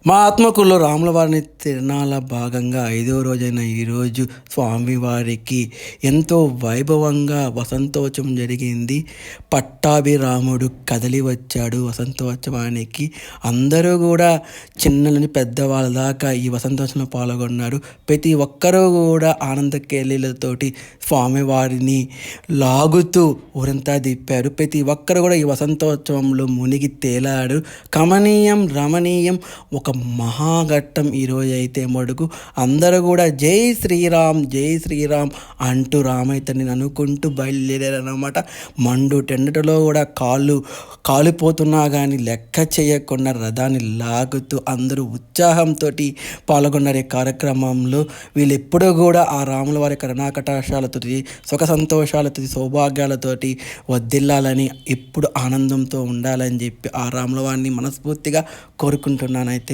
మా ఆత్మకూరులో రాములవారిని తిరునాళ్ళ భాగంగా 5వ రోజైన ఈరోజు స్వామివారికి ఎంతో వైభవంగా వసంతోత్సవం జరిగింది. పట్టాభిరాముడు కదలి వచ్చాడు వసంతోత్సవానికి. అందరూ కూడా చిన్న నుండి పెద్దవాళ్ళ దాకా ఈ వసంతోత్సవంలో పాల్గొన్నారు. ప్రతి ఒక్కరూ కూడా ఆనంద కేలీలతోటి స్వామివారిని లాగుతూ ఊరంతా తిప్పారు. ప్రతి ఒక్కరు కూడా ఈ వసంతోత్సవంలో మునిగి తేలాడు. కమనీయం, రమణీయం, ఒక మహాఘట్టం ఈరోజు అయితే మడుగు అందరూ కూడా జై శ్రీరామ్ జై శ్రీరామ్ అంటూ రామైతని అనుకుంటూ బయలుదేరారనమాట. మండు టెండటలో కూడా కాలిపోతున్నా కానీ లెక్క చేయకుండా రథాన్ని లాగుతూ అందరూ ఉత్సాహంతో పాల్గొన్నారు ఈ కార్యక్రమంలో. వీళ్ళు ఎప్పుడూ కూడా ఆ రాముల వారి కరుణాకటాక్షాలతో, సుఖ సంతోషాలతో, సౌభాగ్యాలతోటి వర్ధిల్లాలని, ఎప్పుడు ఆనందంతో ఉండాలని చెప్పి ఆ రాముల వారిని మనస్ఫూర్తిగా కోరుకుంటున్నానైతే.